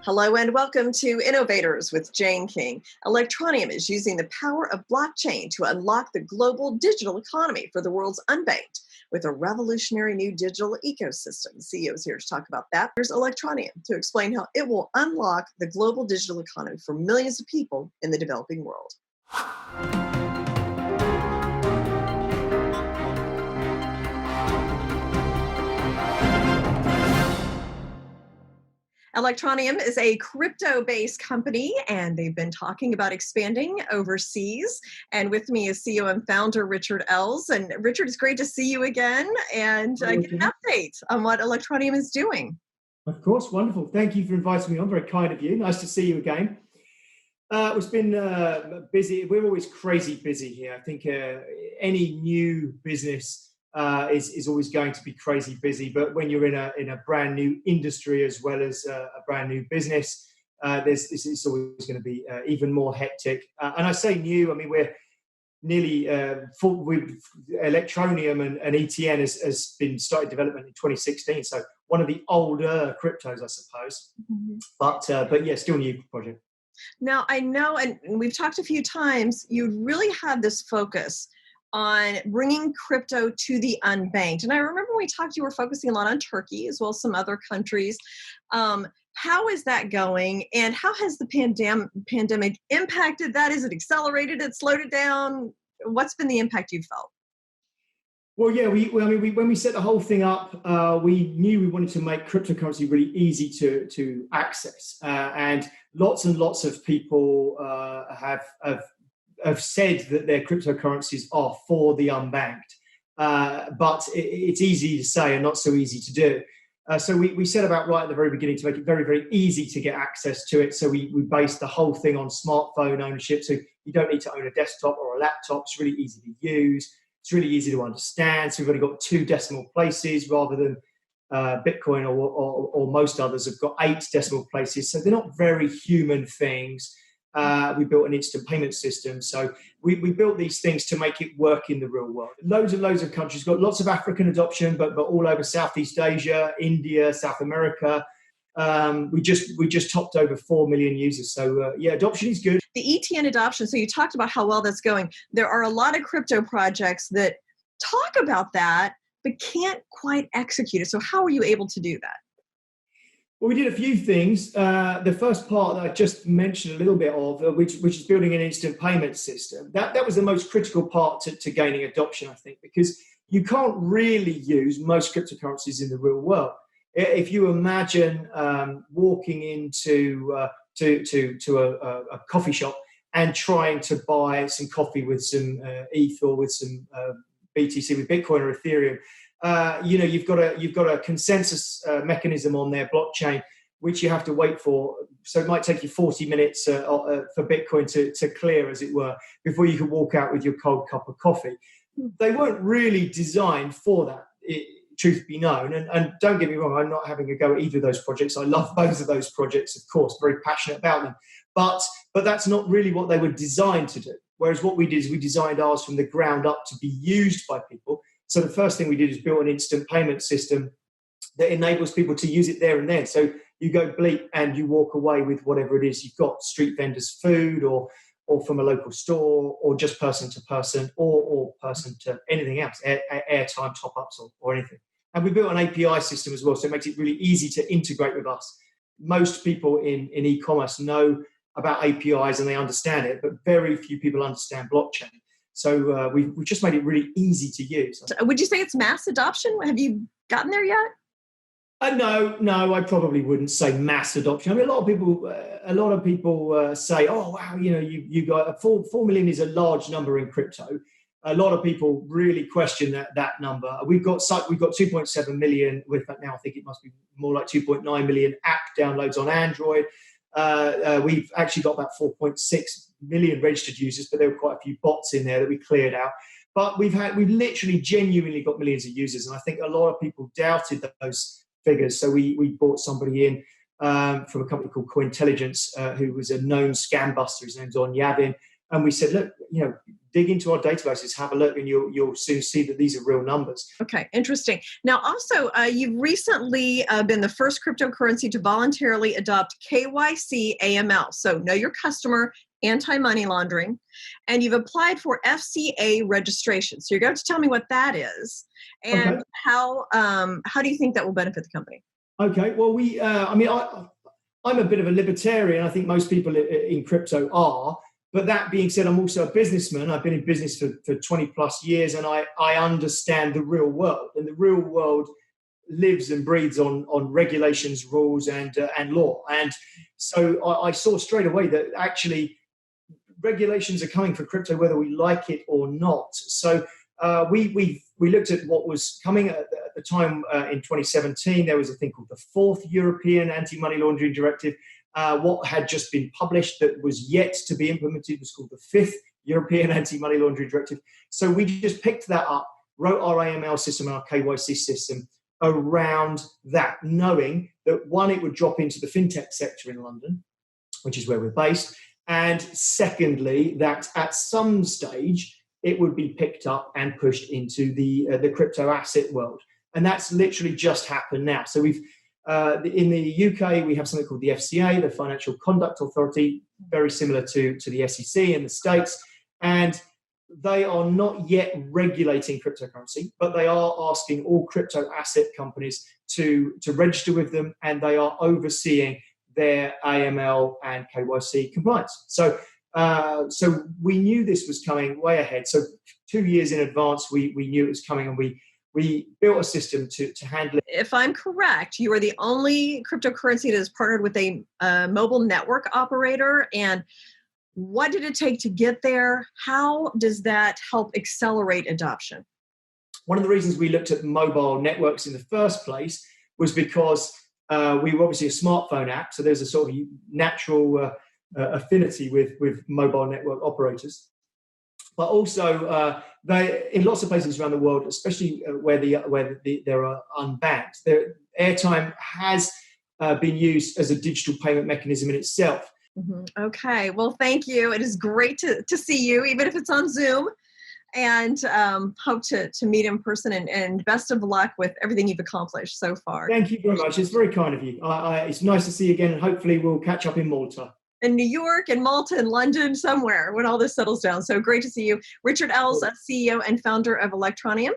Hello and welcome to Innovators with Jane King. Electroneum is using the power of blockchain to unlock the global digital economy for the world's unbanked with a revolutionary new digital ecosystem. The CEO is here to talk about that. Here's Electroneum to explain how it will unlock the global digital economy for millions of people in the developing world. Electroneum is a crypto-based company, and they've been talking about expanding overseas. And with me is CEO and founder Richard Ells. And Richard, it's great to see you again and get an update on what Electroneum is doing. Of course, wonderful. Thank you for inviting me on. Very kind of you. Nice to see you again. It's been busy. We're always crazy busy here. I think any new business is always going to be crazy busy. But when you're in a brand new industry as well as a brand new business, it's always going to be even more hectic. And I say new, I mean, we're nearly full with Electroneum and ETN has been started development in 2016. So one of the older cryptos, I suppose. Mm-hmm. But yeah, still new project. Now, I know, and we've talked a few times, you really had this focus on bringing crypto to the unbanked. And I remember when we talked, you were focusing a lot on Turkey as well as some other countries. How is that going? And how has the pandemic impacted that? Is it accelerated it, slowed it down? What's been the impact you've felt? Well, yeah, when we set the whole thing up, we knew we wanted to make cryptocurrency really easy to access. And lots of people have said that their cryptocurrencies are for the unbanked. But it's easy to say and not so easy to do. So we set about right at the very beginning to make it very, very easy to get access to it. So we based the whole thing on smartphone ownership. So you don't need to own a desktop or a laptop. It's really easy to use. It's really easy to understand. So we've only got 2 decimal places rather than Bitcoin or most others have got 8 decimal places. So they're not very human things. We built an instant payment system. So we built these things to make it work in the real world. Loads and loads of countries, got lots of African adoption, but all over Southeast Asia, India, South America. We just topped over 4 million users. So yeah, adoption is good. The ETN adoption, so you talked about how well that's going. There are a lot of crypto projects that talk about that, but can't quite execute it. So how were you able to do that? Well, we did a few things. The first part that I just mentioned a little bit of, which is building an instant payment system. That was the most critical part to gaining adoption, I think, because you can't really use most cryptocurrencies in the real world. If you imagine walking into a coffee shop and trying to buy some coffee with some ETH or with some BTC, with Bitcoin or Ethereum, you've got a consensus mechanism on their blockchain, which you have to wait for. So it might take you 40 minutes for Bitcoin to clear, as it were, before you can walk out with your cold cup of coffee. They weren't really designed for that, truth be known. And don't get me wrong, I'm not having a go at either of those projects. I love both of those projects, of course, very passionate about them. But that's not really what they were designed to do. Whereas what we did is we designed ours from the ground up to be used by people. So the first thing we did is build an instant payment system that enables people to use it there and then. So you go bleep and you walk away with whatever it is you've got, street vendors' food or from a local store or just person to person or person to anything else, airtime top-ups or anything. And we built an API system as well, so it makes it really easy to integrate with us. Most people in e-commerce know about APIs and they understand it, but very few people understand blockchain. So we've just made it really easy to use. Would you say it's mass adoption? Have you gotten there yet? No, I probably wouldn't say mass adoption. I mean, a lot of people say, "Oh, wow, you got 4 million is a large number in crypto." A lot of people really question that number. We've got 2.7 million. With that now, I think it must be more like 2.9 million app downloads on Android. We've actually got about 4.6 million registered users, but there were quite a few bots in there that we cleared out. But we've literally genuinely got millions of users, and I think a lot of people doubted those figures. So we brought somebody in from a company called Cointelligence, who was a known scam buster. His name's On Yavin. And we said, look, dig into our databases, have a look, and you'll soon see that these are real numbers. Okay, interesting. Now, also, you've recently been the first cryptocurrency to voluntarily adopt KYC AML, so know your customer, anti-money laundering, and you've applied for FCA registration. So you're going to tell me what that is, and how do you think that will benefit the company? Okay, well, I'm a bit of a libertarian. I think most people in crypto are. But that being said, I'm also a businessman. I've been in business for 20 plus years, and I understand the real world. And the real world lives and breathes on regulations, rules, and law. And so I saw straight away that actually regulations are coming for crypto, whether we like it or not. So we looked at what was coming at the time in 2017. There was a thing called the fourth European Anti-Money Laundering Directive. What had just been published that was yet to be implemented was called the fifth European Anti-Money Laundering Directive. So we just picked that up, wrote our AML system and our KYC system around that, knowing that one, it would drop into the fintech sector in London, which is where we're based, and secondly, that at some stage it would be picked up and pushed into the crypto asset world. And that's literally just happened now. So we've in the UK, we have something called the FCA, the Financial Conduct Authority, very similar to the SEC in the States. And they are not yet regulating cryptocurrency, but they are asking all crypto asset companies to register with them, and they are overseeing their AML and KYC compliance. So we knew this was coming way ahead. So 2 years in advance, we knew it was coming, and we built a system to handle it. If I'm correct, you are the only cryptocurrency that is partnered with a mobile network operator. And what did it take to get there? How does that help accelerate adoption? One of the reasons we looked at mobile networks in the first place was because we were obviously a smartphone app, so there's a sort of natural affinity with mobile network operators. But also, they in lots of places around the world, especially where there are unbanked, airtime has been used as a digital payment mechanism in itself. Mm-hmm. Okay, well, thank you. It is great to see you, even if it's on Zoom, and hope to meet in person. And best of luck with everything you've accomplished so far. Thank you very much. It's very kind of you. It's nice to see you again, and hopefully we'll catch up in Malta. In New York and Malta and London, somewhere when all this settles down. So great to see you. Richard Ells, CEO and founder of Electroneum.